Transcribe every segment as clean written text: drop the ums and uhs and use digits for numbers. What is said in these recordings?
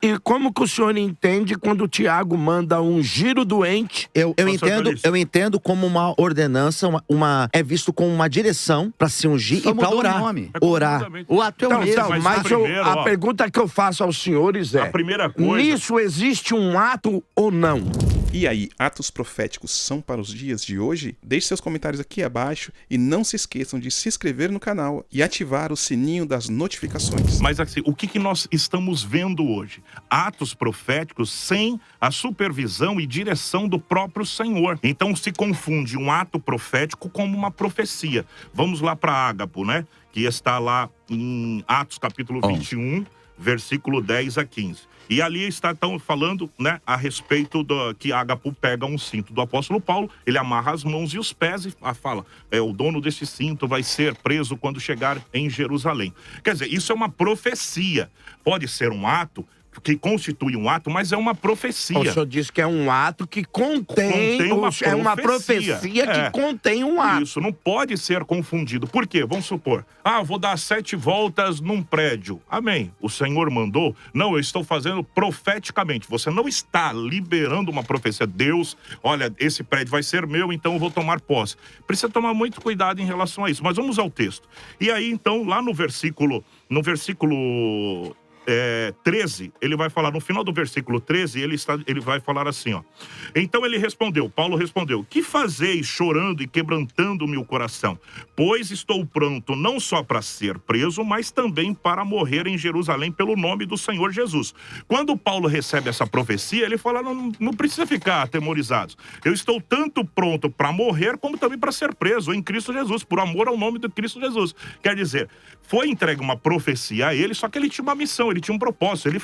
E como que o senhor entende quando o Tiago manda ungir o doente? Eu entendo como uma ordenança, é visto como uma direção para se ungir Só e para mudou o orar. nome. Orar. O ato é o mesmo. Então, mas primeiro, a pergunta que eu faço aos senhores é: a primeira coisa... nisso existe um ato ou não? E aí, atos proféticos são para os dias de hoje? Deixe seus comentários aqui abaixo e não se esqueçam de se inscrever no canal e ativar o sininho das notificações. Mas assim, o que nós estamos vendo hoje? Atos proféticos sem a supervisão e direção do próprio Senhor. Então se confunde um ato profético como uma profecia. Vamos lá para Ágapo, né? Que está lá em Atos capítulo 21, versículo 10 a 15. E ali está falando, né, a respeito do que Ágapo pega um cinto do apóstolo Paulo, ele amarra as mãos e os pés e fala, o dono desse cinto vai ser preso quando chegar em Jerusalém. Quer dizer, isso é uma profecia. Pode ser um ato que constitui um ato, mas é uma profecia. O senhor diz que é um ato que contém é uma profecia que contém um ato. Isso, não pode ser confundido. Por quê? Vamos supor, eu vou dar 7 voltas num prédio. Amém. O Senhor mandou? Não, eu estou fazendo profeticamente. Você não está liberando uma profecia. Deus, olha, esse prédio vai ser meu, então eu vou tomar posse. Precisa tomar muito cuidado em relação a isso. Mas vamos ao texto. E aí, então, lá no versículo 13, ele vai falar, no final do versículo 13, ele vai falar assim, ó. Então Paulo respondeu, que fazeis chorando e quebrantando o meu coração? Pois estou pronto não só para ser preso, mas também para morrer em Jerusalém pelo nome do Senhor Jesus. Quando Paulo recebe essa profecia, ele fala, não precisa ficar atemorizados. Eu estou tanto pronto para morrer, como também para ser preso em Cristo Jesus, por amor ao nome de Cristo Jesus. Quer dizer, foi entregue uma profecia a ele, só que ele tinha uma missão, ele tinha um propósito, ele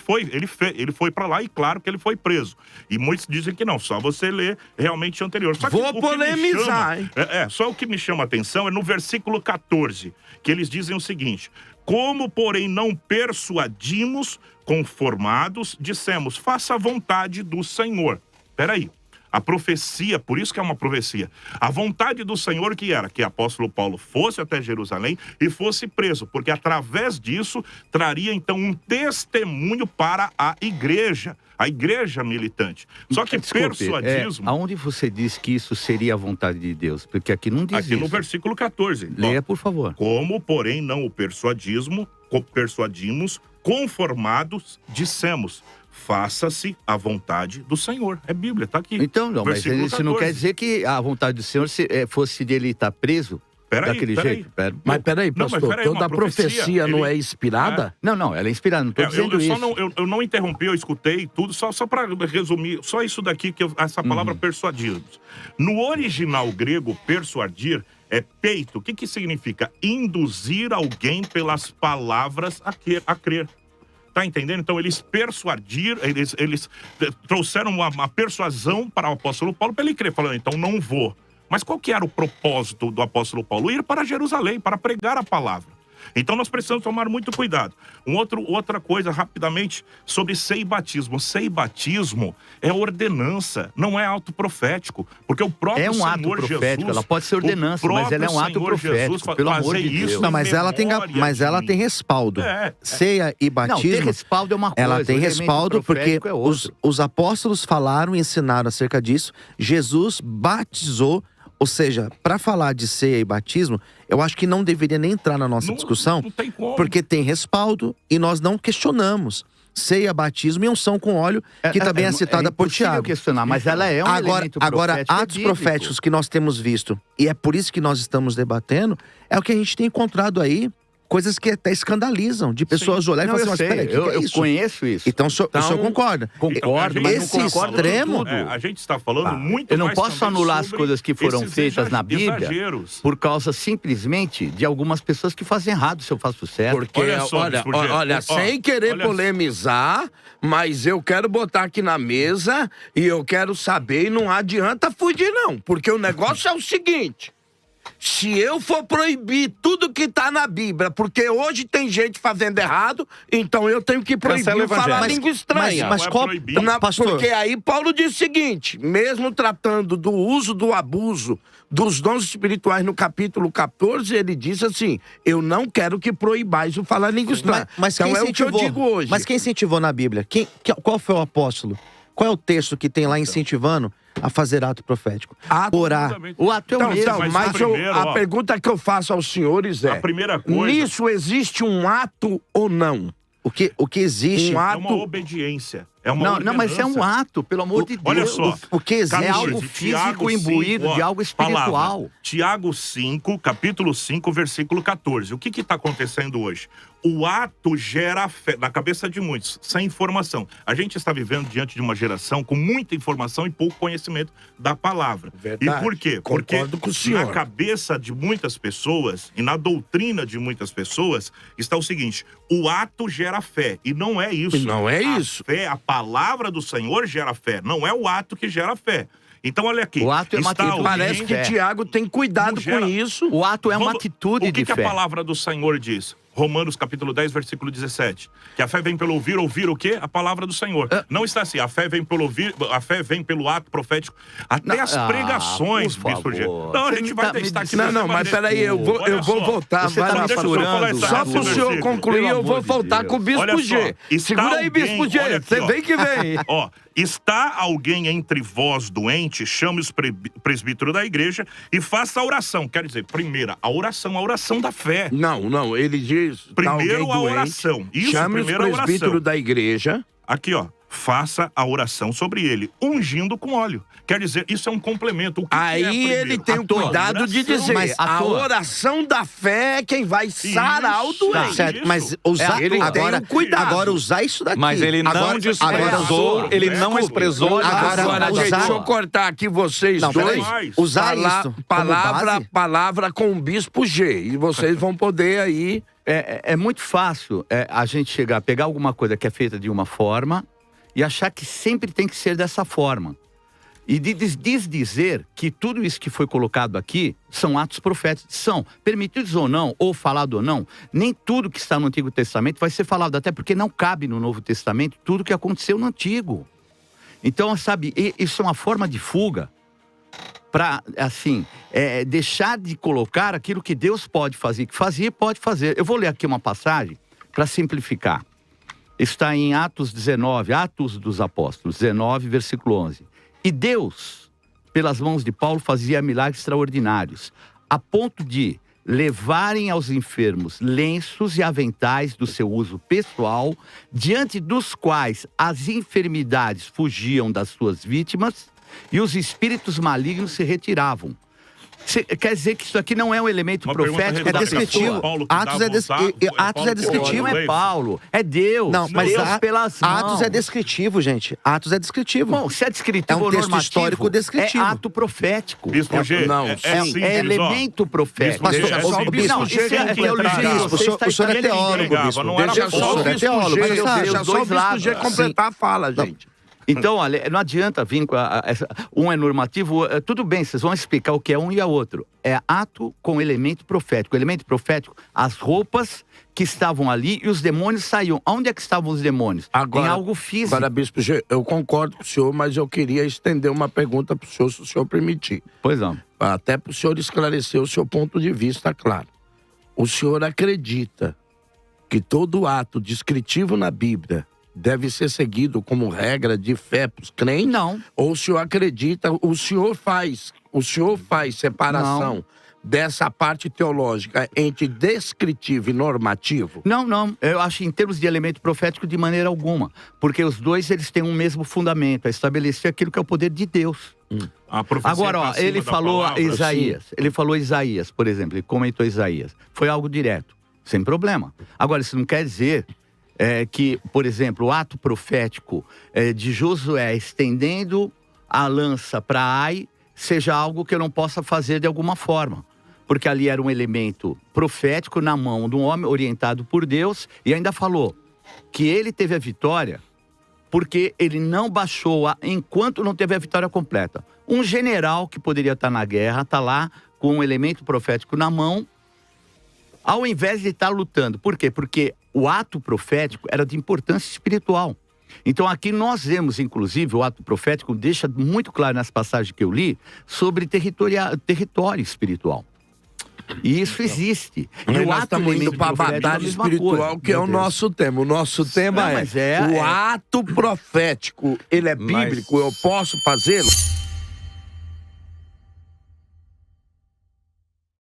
foi para lá e claro que ele foi preso. E muitos dizem que não, só você ler realmente o anterior. Só que Vou polemizar, hein? Só o que me chama a atenção é no versículo 14, que eles dizem o seguinte, como porém não persuadimos conformados, dissemos, faça a vontade do Senhor. Peraí. A profecia, por isso que é uma profecia. A vontade do Senhor que era que o apóstolo Paulo fosse até Jerusalém e fosse preso, porque através disso traria então um testemunho para a igreja militante. Só que persuadismo... aonde você diz que isso seria a vontade de Deus? Porque aqui não diz aqui isso. No versículo 14. Leia, por favor. Como, porém, não o persuadimos, conformados, dissemos... Faça-se a vontade do Senhor. É Bíblia, tá aqui. Então, não, mas isso não quer dizer que a vontade do Senhor fosse de ele estar preso daquele jeito. Mas peraí, pastor, toda a profecia não é inspirada? Não, ela é inspirada, não estou dizendo isso. Eu não interrompi, eu escutei tudo, só para resumir, só isso daqui, essa palavra persuadirmos. No original grego, persuadir é peito. O que significa? Induzir alguém pelas palavras a crer. Tá entendendo? Então eles eles trouxeram uma persuasão para o apóstolo Paulo para ele crer, falando, então não vou. Mas qual que era o propósito do apóstolo Paulo? Ir para Jerusalém, para pregar a palavra. Então nós precisamos tomar muito cuidado. Outra coisa, rapidamente, sobre sei e batismo. Sei e batismo é ordenança, não é ato profético. Porque o próprio Senhor Jesus... É um ato profético, ela pode ser ordenança, mas ela é um ato profético, pelo amor de Deus. Não, mas ela tem respaldo. Ceia e batismo... Não, ter respaldo é uma coisa. Ela tem respaldo porque os apóstolos falaram e ensinaram acerca disso. Jesus batizou. Ou seja, para falar de ceia e batismo, eu acho que não deveria nem entrar na nossa discussão, tem como. Porque tem respaldo e nós não questionamos. Ceia, batismo e unção com óleo, que também é citada por Tiago. Questionar, mas ela é um elemento profético. Agora, atos proféticos que nós temos visto, e é por isso que nós estamos debatendo, é o que a gente tem encontrado aí, coisas que até escandalizam, de pessoas olharem e falar assim, mas peraí, que é isso? Eu conheço isso. Então o senhor concorda? Concordo, mas não concordo extremo, a gente está falando muito eu não mais posso anular as coisas que foram feitas na Bíblia por causa simplesmente de algumas pessoas que fazem errado se eu faço certo. Porque, olha, sem querer polemizar, mas eu quero botar aqui na mesa e eu quero saber e não adianta fugir não, porque o negócio é o seguinte, Se eu for proibir tudo que tá na Bíblia, porque hoje tem gente fazendo errado, então eu tenho que proibir falar língua estranha. Mas qual, pastor? Porque aí Paulo diz o seguinte, mesmo tratando do uso do abuso dos dons espirituais no capítulo 14, ele diz assim, eu não quero que proibais o falar língua estranha. Mas então quem é o que eu digo hoje. Mas quem incentivou na Bíblia? Qual foi o apóstolo? Qual é o texto que tem lá incentivando a fazer ato profético? Orar. O ato é o mesmo. Então, mas primeiro, a pergunta que eu faço aos senhores é, a primeira coisa, nisso existe um ato ou não? O que existe... Um é ato... uma obediência. É uma Não, mas é um ato, pelo amor de Deus. Olha só. O que existe... É algo físico imbuído de algo espiritual. Palavra. Tiago 5, capítulo 5, versículo 14. O que está acontecendo hoje? O ato gera fé, na cabeça de muitos, sem informação. A gente está vivendo diante de uma geração com muita informação e pouco conhecimento da palavra. Verdade. E por quê? Concordo com o senhor. Na cabeça de muitas pessoas e na doutrina de muitas pessoas está o seguinte, o ato gera fé. E não é isso. Não é isso. Fé, a palavra do Senhor gera fé. Não é o ato que gera fé. Então, olha aqui. O ato é uma atitude. Parece que Tiago tem cuidado com isso. O ato é uma atitude de fé. O que a palavra do Senhor diz? Romanos capítulo 10, versículo 17. Que a fé vem pelo ouvir o quê? A palavra do Senhor. Não está assim, a fé vem pelo ouvir, a fé vem pelo ato profético. Até as pregações, Bispo G. Não, a gente vai estar aqui. Não, mas peraí, eu vou voltar. Você está misturando. Só para o senhor concluir, eu vou voltar com o Bispo G. Segura aí, Bispo G, você vem que vem. Ó, está alguém entre vós doente, chame os presbíteros da igreja e faça a oração. Quer dizer, primeira, a oração da fé. Não, ele diz... Primeiro a oração. Isso, chame os presbíteros da igreja. Aqui, ó. Faça a oração sobre ele, ungindo com óleo. Quer dizer, isso é um complemento. O que aí ele tem o cuidado de dizer, mas a oração da fé é quem vai sarar o doente. Certo, mas usar, ele agora, tem cuidado. Agora usar isso daqui. Mas ele não desprezou, Agora, gente, deixa eu cortar aqui vocês dois. Usar isso palavra com o Bispo G. E vocês vão poder aí... É muito fácil a gente pegar alguma coisa que é feita de uma forma e achar que sempre tem que ser dessa forma. E dizer que tudo isso que foi colocado aqui são atos proféticos. São, permitidos ou não, ou falado ou não, nem tudo que está no Antigo Testamento vai ser falado, até porque não cabe no Novo Testamento tudo que aconteceu no Antigo. Então, sabe, isso é uma forma de fuga para, assim, deixar de colocar aquilo que Deus pode fazer, que fazia e pode fazer. Eu vou ler aqui uma passagem para simplificar. Está em Atos 19, Atos dos Apóstolos, 19, versículo 11. E Deus, pelas mãos de Paulo, fazia milagres extraordinários, a ponto de levarem aos enfermos lenços e aventais do seu uso pessoal, diante dos quais as enfermidades fugiam das suas vítimas e os espíritos malignos se retiravam. Quer dizer que isso aqui não é um elemento profético, é descritivo. Atos é descritivo. Não é Paulo, é Deus. Não, mas Deus pelas mãos. Atos é descritivo, gente. Atos é descritivo. Bom, se é descritivo ou normativo, histórico descritivo. É ato profético. Bispo G, é elemento profético. Deixa só o Bispo G o senhor é teólogo, Bispo. Deixa só o Bispo G completar a fala, gente. Então, olha, não adianta vir com um é normativo, tudo bem, vocês vão explicar o que é um e a outro. É ato com elemento profético. Elemento profético, as roupas que estavam ali e os demônios saíam. Onde é que estavam os demônios? Em algo físico. Agora, Bispo G, eu concordo com o senhor, mas eu queria estender uma pergunta para o senhor, se o senhor permitir. Pois não. Até para o senhor esclarecer o seu ponto de vista, claro. O senhor acredita que todo ato descritivo na Bíblia deve ser seguido como regra de fé para os crentes? Não. Ou o senhor acredita, o senhor faz separação dessa parte teológica entre descritivo e normativo? Não. Eu acho em termos de elemento profético de maneira alguma. Porque os dois, eles têm um mesmo fundamento, é estabelecer aquilo que é o poder de Deus. Agora, ó, ele falou Isaías. Ele falou Isaías, por exemplo, ele comentou Isaías. Foi algo direto, sem problema. Agora, isso não quer dizer... que, por exemplo, o ato profético de Josué estendendo a lança para Ai seja algo que eu não possa fazer de alguma forma. Porque ali era um elemento profético na mão de um homem orientado por Deus e ainda falou que ele teve a vitória porque ele não baixou enquanto não teve a vitória completa. Um general que poderia estar na guerra está lá com um elemento profético na mão, ao invés de estar lutando. Por quê? Porque o ato profético era de importância espiritual. Então aqui nós vemos, inclusive, o ato profético deixa muito claro nas passagens que eu li, sobre território espiritual. E isso existe. E nós estamos indo para a batalha espiritual, que é o nosso tema. O nosso tema o ato profético. Ele é bíblico, eu posso fazê-lo?